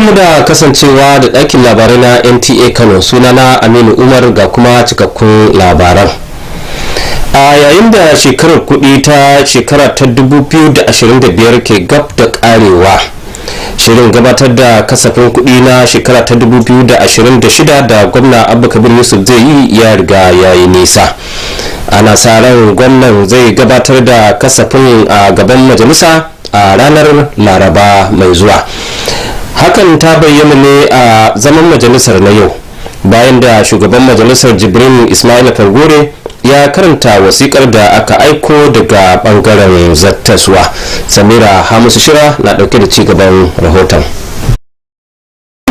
Barkanmu da kasancewa da ɗakin labarai na Nta Kano, sunana Aminu Umar ga kuma cikakkun labaran. A yayin da shekarar kuɗi ta shekara ta 2025 ke gab da ƙarewa, shirin gabatar da kasafin kuɗi na shekara ta 2026 da gwamna Abba Kabir Yusuf zai yi ya riga ya yi nisa. Ana sa ran gwamnan zai gabatar da kasafin a gaban majalisa a ranar Laraba mai zuwa. Hakan ta bayyana ne a zaman majalisar na yau, bayan da shugaban majalisar Jibrin Ismail Fargore ya karanta wasikar da aka aiko daga bangaren zattaswa. Samira Hamisu Shira na dauke da cigaban rahoton.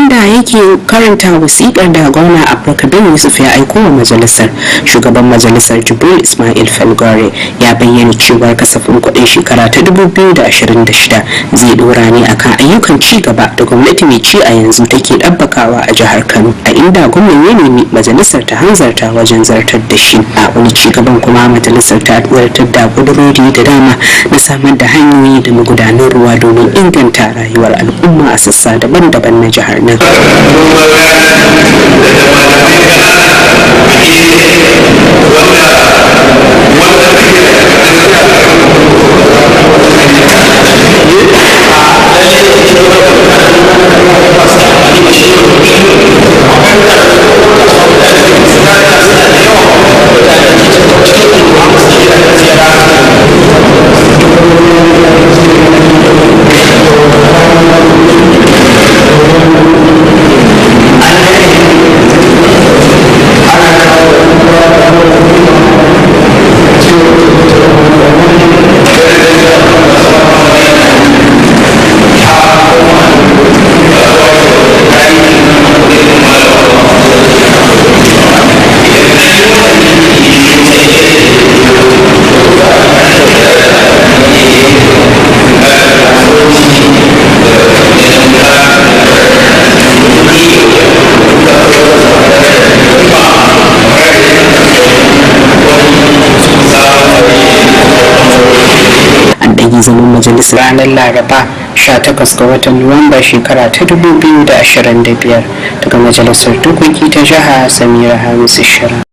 Da yake karanta wasikar da gwamna Abba Kabir Yusuf ya aiko wa majalisar, shugaban majalisar Jibril Ismail Falgore ya bayyana cewa kasafin kuɗin shekara ta 2026 zai dora ne akan ayyukan ci gaba da gwamnati mai ci a yanzu take ɗabbakawa a jihar Kano, a inda gwamnan ya nemi majalisar ta hanzarta wajen zartar da shi. A wani ci gaban kuma majalisar ta zartar da kudurori da dama na samar da hanyoyi da magudanan ruwa domin inganta rayuwar al'umma a sassa daban-daban na jihar nan. Zaman majalisar ranar Laraba 18 ga watan Nuwamba shekara ta 2025 daga majalisar dokoki ta jiha. Samira Hamisu Shira.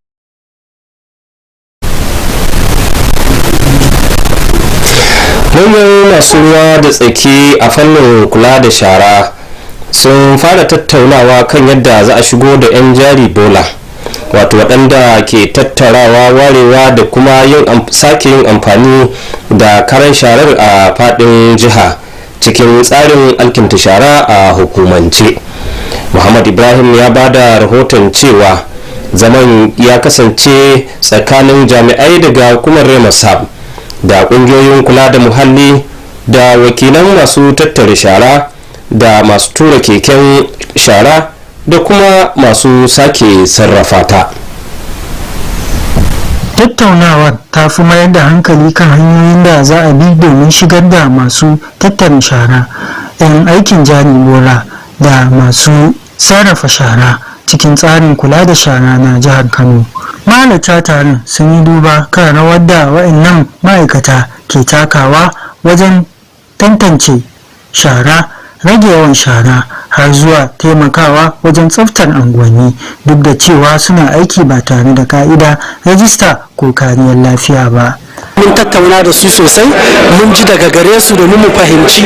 Manyan masu ruwa da tsaki a fannin kula da shara sun fara tattaunawa kan yadda za a shigo da 'yan jari bola, wato waɗanda ke tattarawa, warewa da kuma sake yin amfani da karan sharar a faɗin jiha cikin tsarin alkinta shara a hukumance. Muhammad Ibrahim ya ba da rahoton cewa zaman ya kasance tsakanin jami'ai daga hukumar Remasab da ƙungiyoyin kula da muhalli da wakilan masu tattara shara da masu tura keken shara da kuma masu sake sarrafa ta. Tattaunawar ta fi mayar da hankali kan hanyoyin da za a bi domin shigar da masu tattara shara, 'yan aikin jari bola da masu sarrafa shara cikin tsarin kula da shara na jihar Kano. Mahalarta taron sun yi duba kan rawar da waɗannan ma'aikata ke takawa wajen tantance shara, rage yawan shara har zuwa taimakawa wajen tsaftar unguwanni, duk da cewa suna aiki ba tare da ka'ida, rajista ko kariyar lafiya ba. Mun tattauna da su sosai, mun ji daga gare su domin mu fahimci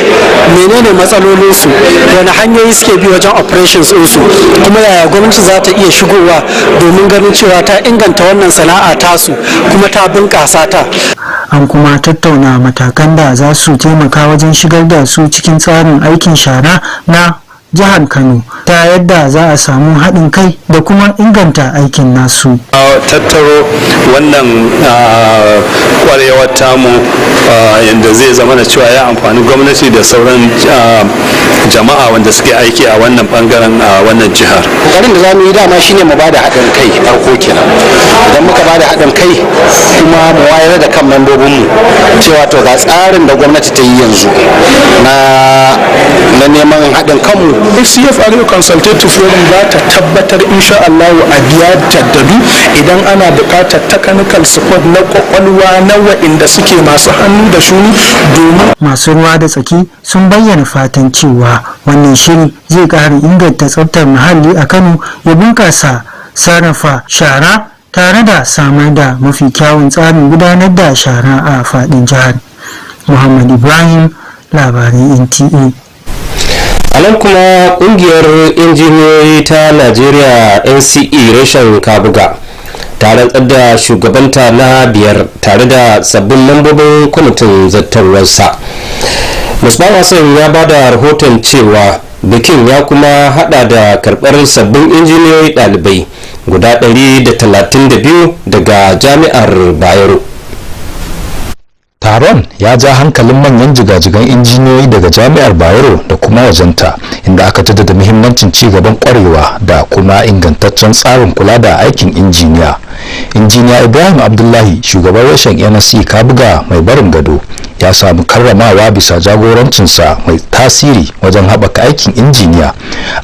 menene matsalolinsu, wani hanyoyi suke bi wajen operations ɗinsu, kuma yaya gwamnati za ta iya shigowa domin ganin cewa ta inganta wannan sana'a tasu kuma ta bunƙasa ta. An kuma tattauna matakan da za su taimaka wajen shigar da su cikin tsarin aikin shara na jihar Kano, ta yadda za a samu haɗin kai da kuma inganta aikin nasu. Tattaro wannan kwarewar tamu yadda zai zama da cewa ya amfani gwamnati da sauran jama'a wanda suke aiki a wannan bangaren wannan jihar. Kokarin da za mu yi dama shine mu bada haɗin kai farko kenan. Idan muka bada haɗin kai kuma mu wayar da kan membobinmu cewa to ga tsarin da gwamnati ta yi yanzu na neman haɗin kanmu. CFRO Consultative Forum za ta tabbatar insha Allah a biya jaddadu idan ana buƙatar technical support na kwakwalwa na waɗanda suke masu hannu da shuni domin masu ruwa da tsaki sun bayyana fatan cewa wannan shiri zai ƙara inganta tsaftar muhalli a Kano ya bunƙasa sarrafa shara tare da samar da mafi kyawun tsarin gudanar da shara a faɗin jihar. Muhammad Ibrahim, labarai NTA. A nan kuma kungiyar injiniyoyi ta Najeriya NCE reshen Kabuga ta rantsar da shugabanta na 5 tare da sabbin mambobin kwamitin zattarwarsa. Musbahu Hassan ya ba da rahoton cewa bikin ya kuma hada da karbar sabbin injiniyoyi ɗalibai guda 132 daga jami'ar Bayero. Taron ya ja hankalin manyan jigajigan injiniyoyi daga jami'ar Bayero da kuma wajenta, inda aka jaddada muhimmancin ci gaban kwarewa da kuma ingantaccen tsarin kula da aikin injiniya. Injiniya Ibrahim Abdullahi, shugaban reshen NSC Kabuga mai barin gado, ya samu karramawa bisa jagorancinsa mai tasiri wajen haɓaka aikin injiniya.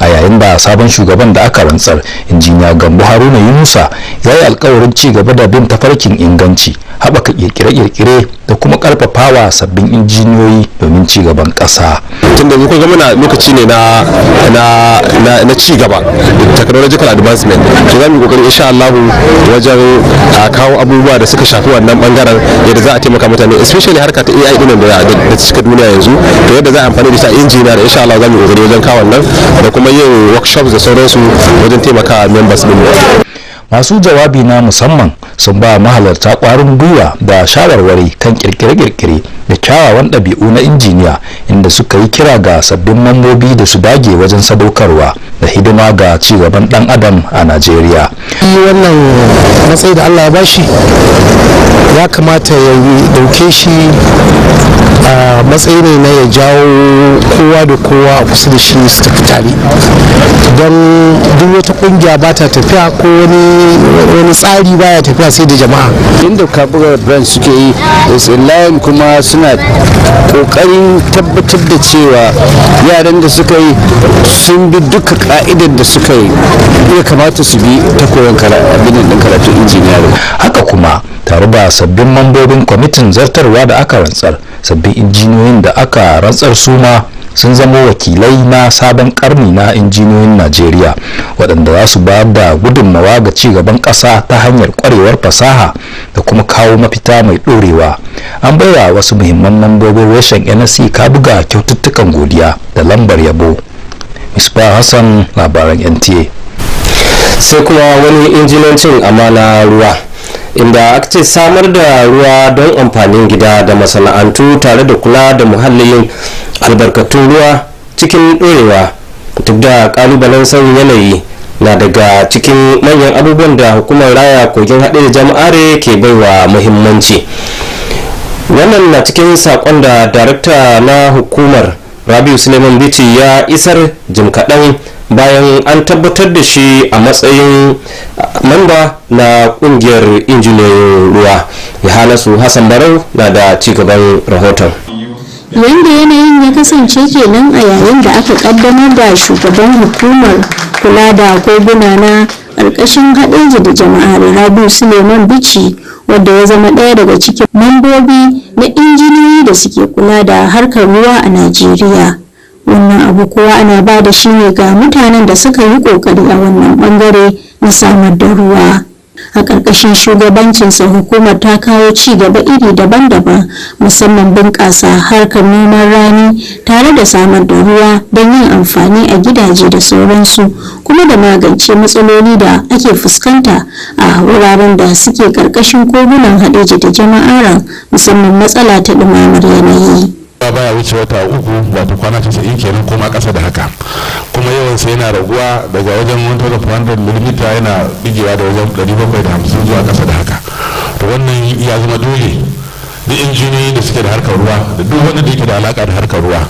A yayin da sabon shugaban da aka rantsar, injiniya Gambo Haruna Yunusa, ya yi alkawarin ci gaba da bin tafarkin inganci, haɓaka kirkire-kirkire da kuma karfafawa sabbin injiniyoyi domin ci gaban ƙasa. Tunda muka ga muna lokaci ne na ci gaba, technological advancement, to za mu yi kokari insha Allah wajen kawo abubuwa da suka shafi wannan bangaren yadda za a taimaka mutane, especially harka ta AI din da cika duniya yanzu, to yadda za a amfani da ita injiniya da insha Allah za mu yi kokari wajen kawo wannan da kuma yin workshops da sauransu wajen taimaka members din. Masu jawabi na musamman sun ba mahalarta ƙwarin gwiwa da shawarwari kan kirkire-kirkire da kyawawan ɗabi'u na injiniya, inda suka yi kira ga sabbin mambobi da su dage wajen sadaukarwa da hidima ga cigaban ɗan adam a Najeriya. Wannan matsayi da Allah ya bashi ya kamata ya dauke shi a matsayi ne na ya jawo kowa da kowa a kusa da shi su tafi tare, don duk wata kungiya ba ta tafiya ko wani tsari baya tafiya sai da jama'a. Inda Kabuga brand suke yi is in line, kuma suna kokarin tabbatar da cewa yaran da suka yi sun bi duka ka'idar da suka yi ya kamata su bi ta koyon karatun injiniya. Haka kuma tare da sabbin mambobin kwamitin zartarwa da aka rantsar, sabbin injiniyoyin da aka rantsar su ma sun zama wakilai na sabon karni na injiniyoyin Najeriya, waɗanda za su bayar da gudunmawa ga cigaban ƙasa ta hanyar ƙwarewar fasaha da kuma kawo mafita mai ɗorewa. An baiwa wasu muhimman mambobin reshen NSC Kabuga kyaututtukan godiya da lambar yabo. Misbah Hassan, labaran NTA. Sai kuma wani injinancin amana ruwa, inda aka ce samar da ruwa don amfanin gida da masana'antu tare da kula da muhallin albarkatun ruwa cikin ɗorewa duk da ƙalubalen sauyin yanayi na daga cikin manyan abubuwan da hukumar raya kogin haɗe da jama'are ke baiwa muhimmanci. Wannan na cikin saƙon da darakta na hukumar Rabiu Suleiman Bichi ya isar jim kaɗan bayan an tabbatar da shi a matsayin mamba na kungiyar injiniyoyin ruwa. Yohanasu Hassan Barau na da cigaban rahoton. Yanda yanayin ya kasance kenan a yayin da aka kaddamar da shugaban hukumar kula da koguna na ƙarƙashin haɗeji da jama'ar Rabiu Suleiman Bichi, wadda ya zama ɗaya daga cikin mambobi na injiniyoyi da suke kula da harkar ruwa a Najeriya. Wannan abu kowa ana ba da shi ne ga mutanen da suka yi kokari a wannan bangare na samar da ruwa. A ƙarƙashin shugabancinsa hukumar ta kawo ci gaba iri daban-daban, musamman bunƙasa harkar noman rani tare da samar da ruwa don yin amfani a gidaje da sauransu, kuma da magance matsaloli da ake fuskanta a wuraren da suke ƙarƙashin kogunan haɗeji da jama'aran, musamman matsala ta ɗumamar yanayi. Baya wuce wata 3 wato kwana 90 kenan kuma ƙasa da haka, kuma yawansa yana raguwa daga wajen 100 mm yana digewa da wajen 750 zuwa ƙasa da haka. To wannan ya zama dole duk injiniyoyi da suke da harkar ruwa da duk wanda da yake da alaka da harkar ruwa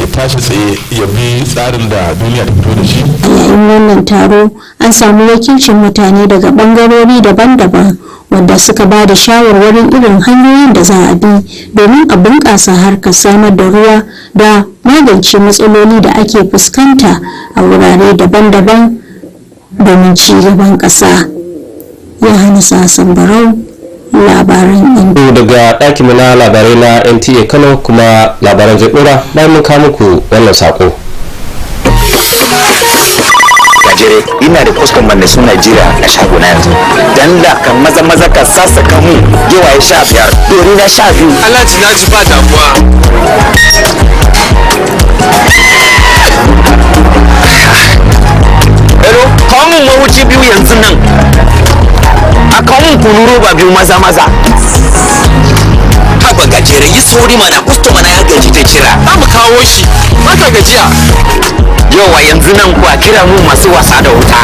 ya tashi tsaye ya bi tsarin da duniya ta fito da shi. Yayin wannan taro an samu wakilcin mutane daga bangarori daban-daban wanda suka ba da shawarwarin irin hanyoyin da za a bi domin a bunƙasa harkar samar da ruwa da magance matsaloli da ake fuskanta a wurare daban-daban domin ci gaban ƙasa. Yohanasu Hassan Barau, labaran daga ɗakin na labarai na NTA Kano kuma labaran zai ɗora bayan mun kawo muku wannan sako. Gajere ina da customer da suna jira a shagona yanzu dan da kan maza ka sassaka mu giwaye 15 dori na 12. Alhaji na ji ba damuwa. Hello, kawo mun mahuci biyu yanzu nan. A kawo mun kunu roba biyu maza. Haba gajere yi sauri mana customer na ya gaji da jira. Za mu kawo shi. Baka gajiya. Yawa yanzu nan kuwa kira mu masu wasa da wuta.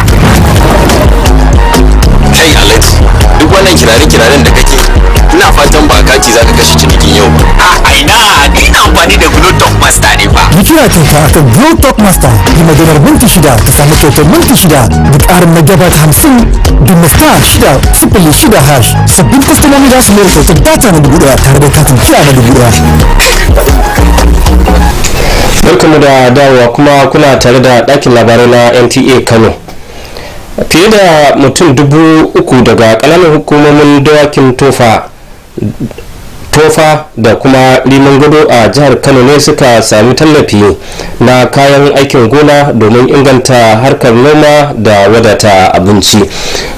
Kai Alhaji, duk wannan kirare-kiraren da kake, ina fatan ba kati za ka kashe cinikin yau ba. Ina amfani da Bluetooth Master ne ba. Bikira kyauta akan Bluetooth Master yi maganar minti 6 ta samu kyautar minti 6 da ƙarin megabyte 50 da star 606#. Sabbin kwastomomi za su lura kyautar data na 1000 tare da katin kira na 1000. Barkamu da dawowa kuma kuna tare da ɗakin labarai na NTA Kano. Fiye da mutum 3,000 daga ƙananan hukumomin dawakin tofa da kuma liman gado a jihar Kano ne suka sami tallafi na kayan aikin gona domin inganta harkar noma da wadata abinci.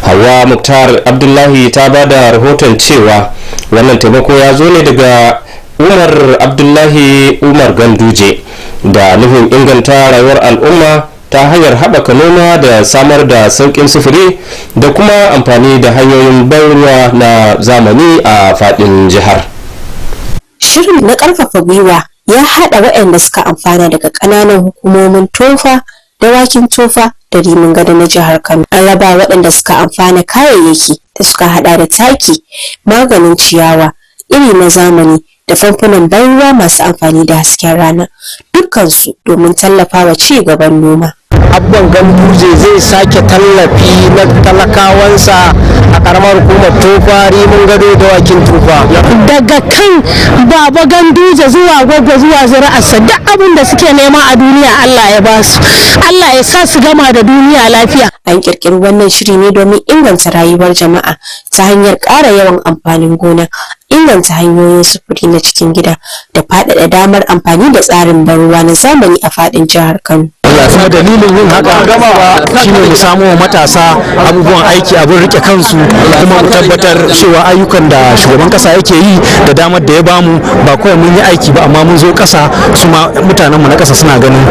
Hawa Muktar Abdullahi ta ba da rahoton cewa wannan taimako ya zo ne daga Umar Abdullahi Umar Ganduje da nufin inganta rayuwar al'umma ta hanyar haɓaka noma da samar da sauƙin sufuri da kuma amfani da hanyoyin ban ruwa na zamani a faɗin jihar. Shirin na ƙarfafa gwiwa ya haɗa waɗanda suka amfana daga ƙananan hukumomin tofa, dawakin tofa da rimin gado na jihar Kano. An raba waɗanda suka amfana kayayyaki da suka haɗa da taki, maganin ciyawa, iri na zamani da famfunan ban ruwa masu amfani da hasken rana, dukkansu domin tallafawa ci gaban noma. Abban Ganduje zai sake tallafi na talakawansa a karamar hukumar tofa, rimin gado da wakin tofa. daga kan baba Ganduje zuwa gwagwa zuwa zuri'arsa duk abin da suke nema a duniya Allah ya ba su, Allah ya sa su gama da duniya lafiya. An kirkiri wannan shiri ne domin inganta rayuwar jama'a ta hanyar ƙara yawan amfanin gona, inganta hanyoyin sufuri na cikin gida da faɗaɗa damar amfani da tsarin ban ruwa na zamani a faɗin jihar Kano. Kuma dalilin yin haka shine mu samu wa matasa abubuwan aiki, abin rike kansu, kuma mu tabbatar cewa ayyukan da shugaban kasa yake yi da damar da ya bamu ba kawai mun yi aiki ba amma mun zo kasa su ma mutanen mu na kasa suna ganin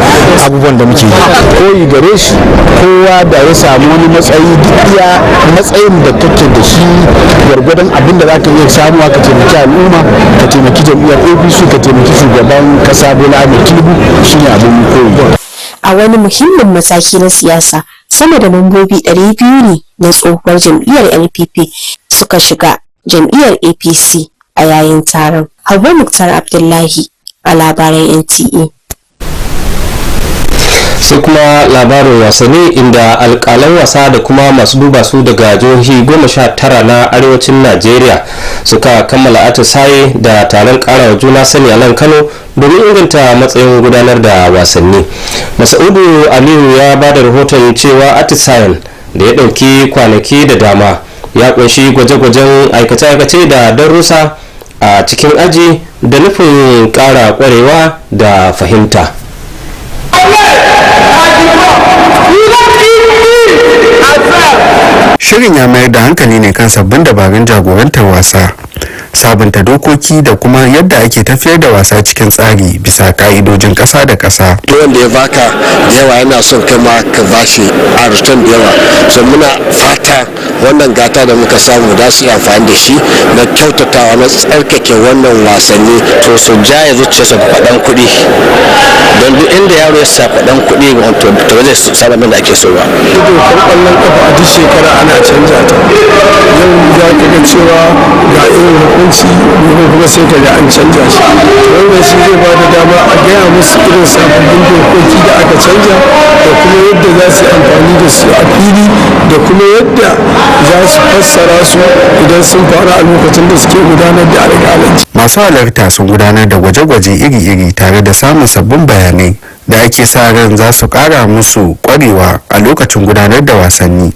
abubuwan da muke yi. Koyi gare shi kowa da ya samu wani matsayi duk iya matsayin da kake da shi gwargwadon abin da zaka iya samuwa ka taimaki al'umma, ka taimaki jam'iyyar APC, ka taimaki shugaban kasa Bola Ahmed Tinubu shine abin koyi. A wani muhimmin mataki na siyasa, sama da mambobi 200 ne na tsohuwar jam'iyyar NPP suka shiga jam'iyyar APC a yayin taron. Hawa Muktar Abdullahi a labaran NTA. Sai kuma labarin wasanni inda alƙalan wasa da kuma masu duba su daga jihohi 19 na arewacin Najeriya suka kammala atisaye da taron ƙarawa juna sani a nan Kano domin inganta matsayin gudanar da wasanni. Masaudu Aliyu ya ba da rahoton cewa atisayen da ya ɗauki kwanaki da dama ya ƙunshi gwaje-gwajen aikace-aikace da darussa a cikin aji da nufin ƙara ƙwarewa da fahimta. Shirin ya mayar da hankali ne kan sabbin dabarun jagorantar wasa, sabunta dokoki da kuma yadda ake tafiyar da wasa cikin tsari bisa ka'idojin ƙasa da ƙasa. Wanda ya baka da yawa yana son kai ma ka bashi a return da yawa, so muna fata wannan gata da muka samu da su yi amfani da shi na kyautatawa na tsarkake wannan wasanni, to su jaye zuciyarsa da faɗan kuɗi, don duk inda yaro ya sa faɗan kuɗi wato to ba zai samu da ake so ba. Dokar ƙwallon ƙafa a duk shekara ana canja ta, yau za ka ga cewa ga irin hukunci gobe kuma sai ka ga an canja shi. Wannan shi zai ba da dama a gaya musu irin sababbin dokoki da aka canja da kuma yadda za su yi amfani da su a fili da kuma yadda za su fassara su idan sun faru a lokacin da suke gudanar da alƙalanci. Masu masu halarta sun gudanar da gwaje-gwaje iri-iri tare da samun sabbin bayanai da ake sa ran za su kara musu kwarewa a lokacin gudanar da wasanni.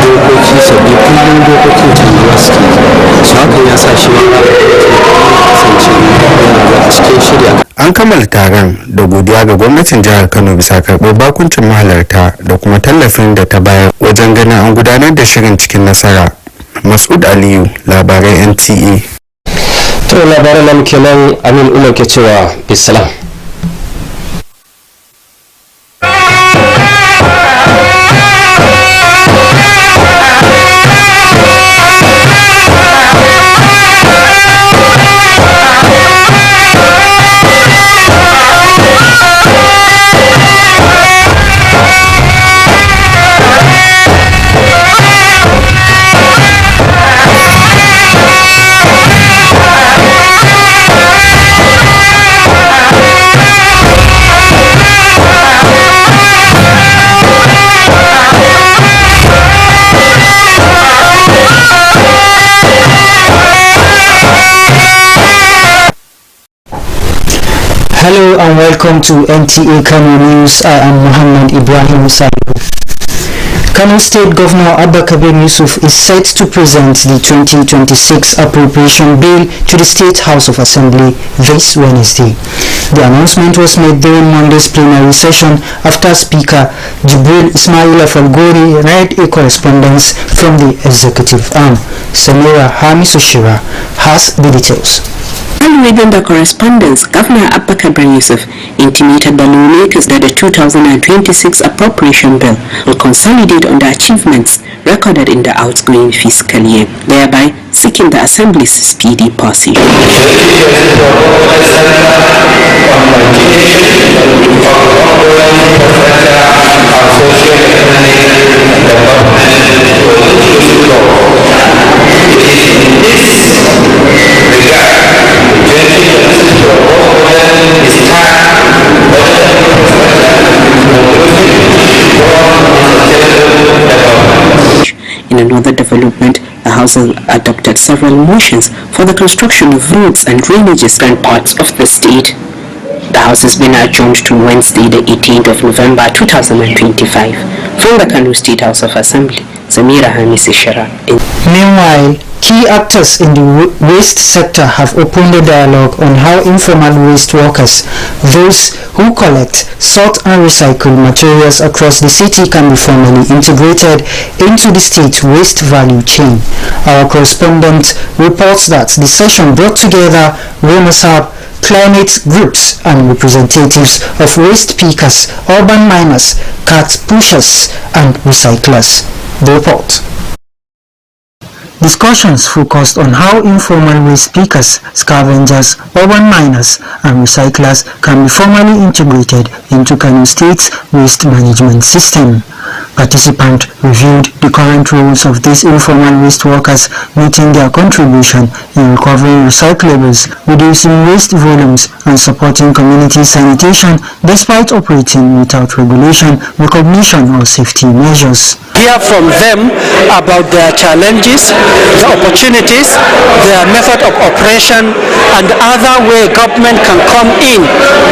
dokoki sabbi kullum dokokin canjuwa suke su hakan ya sa shi kasance yana cikin shirya. An kammala taron da godiya ga gwamnatin jihar Kano bisa karɓar bakuncin mahalarta da kuma tallafin da ta bayar wajen ganin an gudanar da shirin cikin nasara. Mas'ud Aliyu, labarai NTA. To labaran nan kenan, Amin Umar ke cewa bisalam. Hello and welcome to Nta Kano News. I am Muhammad Ibrahim Salihu. Kano State Governor Abba Kabir Yusuf is set to present the 2026 appropriation bill to the State House of Assembly this Wednesday. The announcement was made during Monday's plenary session after Speaker Jibril Ismail Falgori read a correspondence from the executive arm. Samira Hamisu-Shira has the details. While reading the correspondence, Governor Abba Kabir Yusuf intimated the lawmakers that the 2026 appropriation bill will consolidate on the achievements recorded in the outgoing fiscal year, thereby seeking the Assembly's speedy passage. In another development, the House has adopted several motions for the construction of roads and drainages in parts of the state. The House has been adjourned to Wednesday, the 18th of November 2025. From the Kano State House of Assembly, Samira Hamisu-Shira. Meanwhile, key actors in the waste sector have opened a dialogue on how informal waste workers, those who collect, sort and recycle materials across the city, can be formally integrated into the state waste value chain. Our correspondent reports that the session brought together Remasab, climate groups and representatives of waste pickers, urban miners, cart pushers and recyclers. The report. Discussions focused on how informal waste pickers, scavengers, urban miners, and recyclers can be formally integrated into Kano State's waste management system. Participants reviewed the current roles of these informal waste workers, noting their contribution in recovering recyclables, reducing waste volumes, and supporting community sanitation despite operating without regulation, recognition, or safety measures. Hear from them about their challenges, the opportunities, their method of operation, and other way government can come in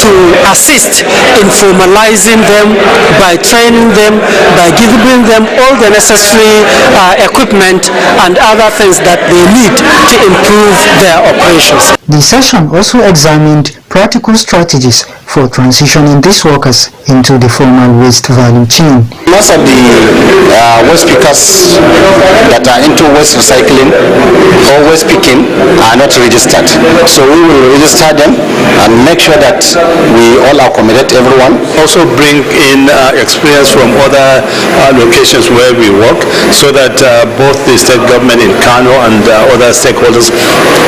to assist in formalizing them by training them, by giving them all the necessary equipment and other things that they need to improve their operations. The session also examined practical strategies for transitioning these workers into the formal waste value chain. Most of the waste pickers that are into waste recycling or waste picking are not registered. So we will register them and make sure that we all accommodate everyone. Also bring in experience from other locations where we work so that both the state government in Kano and other stakeholders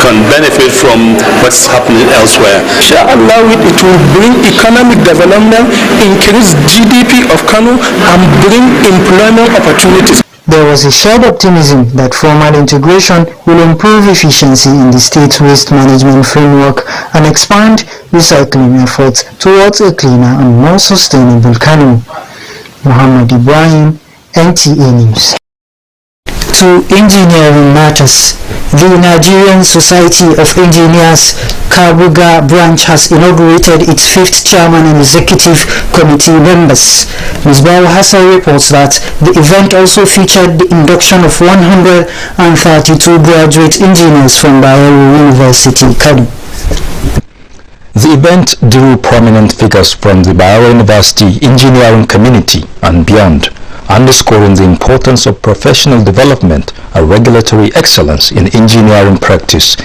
can benefit from what's happening elsewhere. Inshallah, it will bring economic development, increase GDP of Kano, and bring employment opportunities. There was a shared optimism that formal integration will improve efficiency in the state waste management framework and expand recycling efforts towards a cleaner and more sustainable Kano. Muhammad Ibrahim, NTA News. to engineering matters. The Nigerian Society of Engineers Kabuga branch has inaugurated its 5th chairman and executive committee members. Ms. Bawa Hassan reports that the event also featured the induction of 132 graduate engineers from Bayero University, Kano. The event drew prominent figures from the Bayero University engineering community and beyond, underscoring the importance of professional development and regulatory excellence in engineering practice.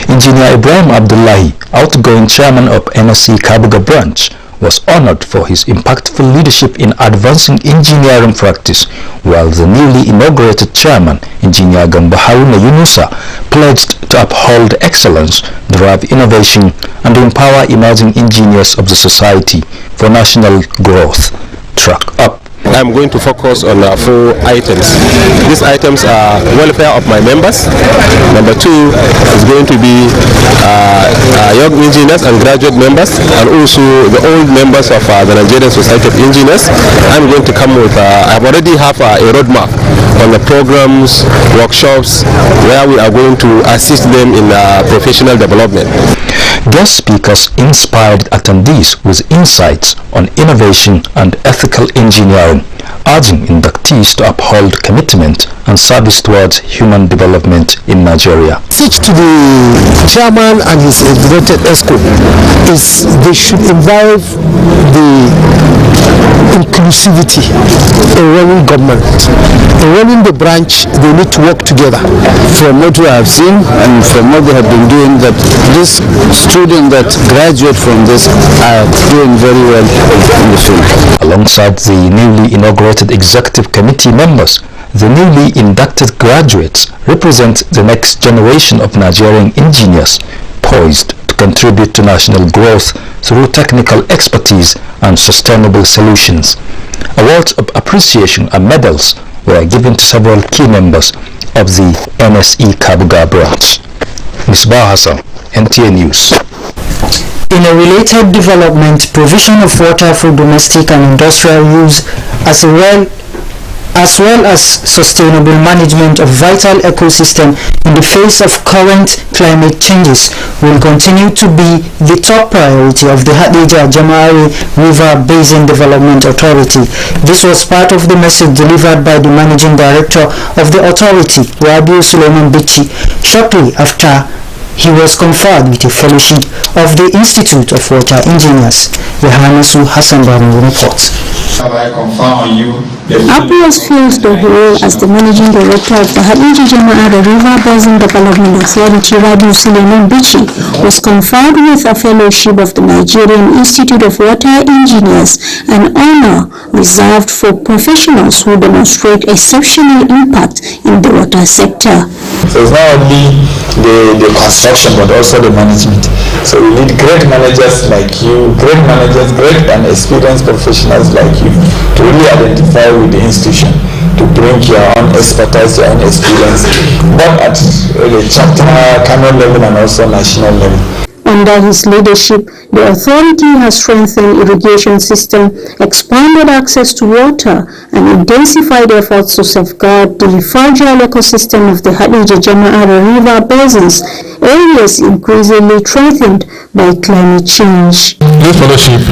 Engineer Ibrahim Abdullahi, outgoing chairman of NSC Kabuga branch, was honored for his impactful leadership in advancing engineering practice, while the newly inaugurated chairman, Engineer Gamba Haruna Yunusa, pledged to uphold excellence, drive innovation, and empower emerging engineers of the society for national growth. Track up. I'm going to focus on 4 items. These items are welfare of my members. Number 2 is going to be young engineers and graduate members, and also the old members of the Nigerian Society of Engineers. I'm going to come with, I already have a roadmap on the programs, workshops, where we are going to assist them in professional development. Guest speakers inspired attendees with insights on innovation and ethical engineering, urging inductees to uphold commitment and service towards human development in Nigeria. Message to the chairman and his executive ESCO is they should involve the inclusivity in running government. In running the branch, they need to work together. From what we have seen and from what they have been doing, that this students that graduate from this are doing very well in the field. Alongside the newly inaugurated executive committee members, the newly inducted graduates represent the next generation of Nigerian engineers poised to contribute to national growth through technical expertise and sustainable solutions. Awards of appreciation and medals were given to several key members of the NSE Kabuga branch. Misbah Hassan, NTA News. In a related development, provision of water for domestic and industrial use as well as sustainable management of vital ecosystem in the face of current climate changes will continue to be the top priority of the Hadija Jama'ari River Basin Development Authority. This was part of the message delivered by the Managing Director of the authority, Rabiu Suleiman Bichi, shortly after he was conferred with a fellowship of the Institute of Water Engineers. Yohanasu Hassan Banu reports. I confirm on you Appias fills the role as the Managing Director of the Hadija Jama'ari River Basin Development Authority. Rabiu Suleiman Bichi was conferred with a fellowship of the Nigerian Institute of Water Engineers, an honor reserved for professionals who demonstrate exceptional impact in the water sector. So it's not only the construction but also the management. So we need great managers like you, great and experienced professionals like you to really identify with the institution, to bring your own expertise, your own experience, both at the chapter, Kano level and also national level. Under his leadership, the authority has strengthened irrigation system, expanded access to water, and intensified efforts to safeguard the fragile ecosystem of the Hadija Jama'ari River basins, areas increasingly threatened by climate change. This fellowship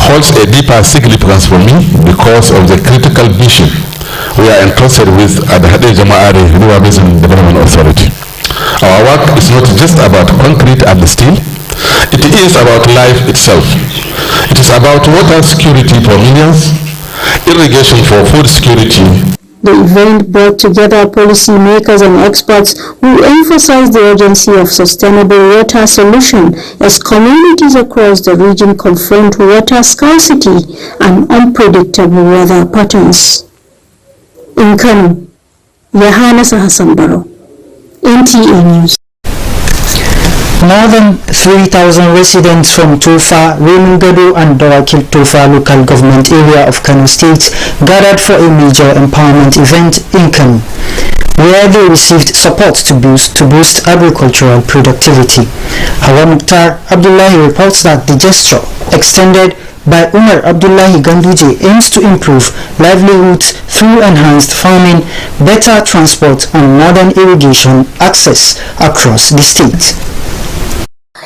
holds a deeper significance for me because of the critical mission we are entrusted with at the Hadija Jama'ari River Basin Development Authority. Our work is not just about concrete and steel, it is about life itself. It is about water security for millions, irrigation for food security. The event brought together policymakers and experts who emphasized the urgency of sustainable water solution as communities across the region confront water scarcity and unpredictable weather patterns. In Kano, Yohanasu Hassan Baro, NTA News. More than 3,000 residents from Tofa, Remungado and Dawakil Tofa local government area of Kano State gathered for a major empowerment event in Kano. where they received support to boost agricultural productivity. Hawa Mukhtar Abdullahi reports that the gesture extended by Umar Abdullahi Ganduje aims to improve livelihoods through enhanced farming, better transport and modern irrigation access across the state.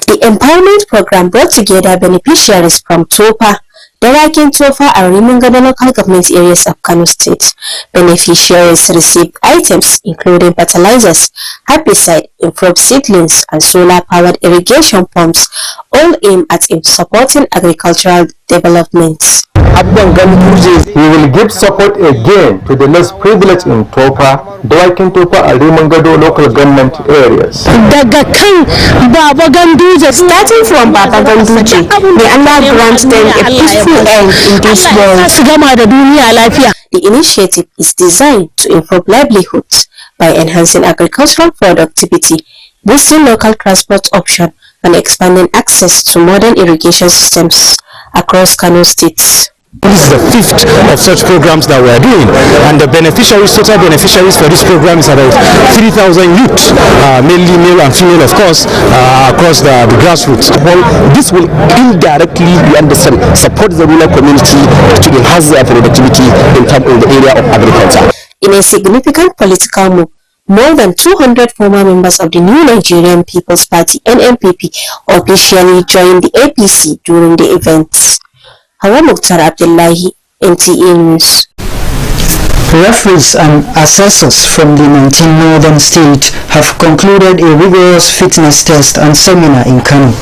The empowerment program brought together beneficiaries from Topa, Dawakin Tofa and Rimungada local government areas of Kano State. Beneficiaries received items including fertilizers, herbicide, improved seedlings, and solar-powered irrigation pumps, all aimed at supporting agricultural developments. We will give support again to the less privileged in Topa, Dawakin Tofa and Rimungado local government areas. Starting from Baba Ganduje, may Allah grant them a peaceful end in this world. The initiative is designed to improve livelihoods by enhancing agricultural productivity, boosting local transport options, and expanding access to modern irrigation systems across Kano State. This is the fifth of such programs that we are doing, and the total beneficiaries for this program is about 3,000 youths, mainly male and female, of course, across the grassroots. Well, this will indirectly, we understand, support the rural community to enhance their productivity in the area of agriculture. In a significant political move, more than 200 former members of the New Nigerian People's Party (NNPP) officially joined the APC during the events. Hawa Mukhtar Abdullahi, NTA News. Referees and assessors from the 19 northern states have concluded a rigorous fitness test and seminar in Kano,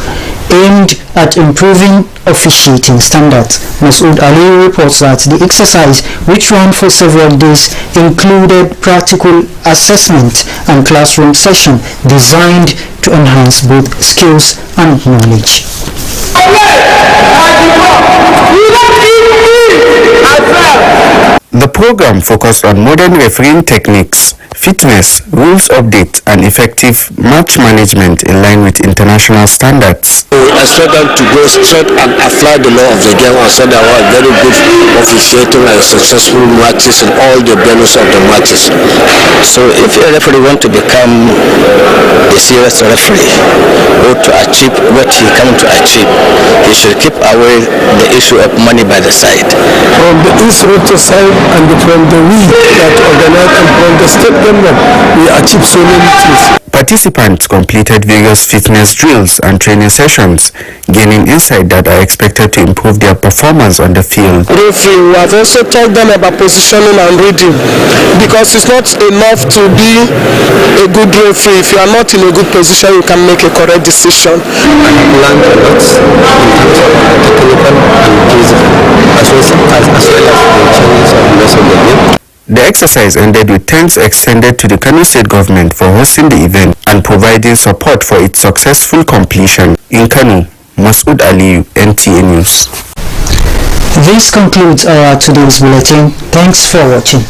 aimed at improving officiating standards. Masood Ali reports that the exercise, which ran for several days, included practical assessment and classroom session designed to enhance both skills and knowledge. The program focused on modern refereeing techniques, fitness, rules updates, and effective match management in line with international standards. We expect them to go straight and apply the law of the game and so that we are very good officiating and successful matches in all the venues of the matches. So if a referee wants to become a serious referee or to achieve what he comes to achieve, he should keep away the issue of money by the side. From the instructor side and from the we that organize and from the state government, we achieve so many things. Participants completed various fitness drills and training sessions, gaining insight that are expected to improve their performance on the field. Referee, we have also taught them about positioning and reading, because it's not enough to be a good referee. If you are not in a good position, you can make a correct decision. I have learned a lot in terms of technical and physical, as well as the challenges of the rest of the game. The exercise ended with thanks extended to the Kano State government for hosting the event and providing support for its successful completion. In Kano, Masood Ali, NTA News. This concludes our today's bulletin. Thanks for watching.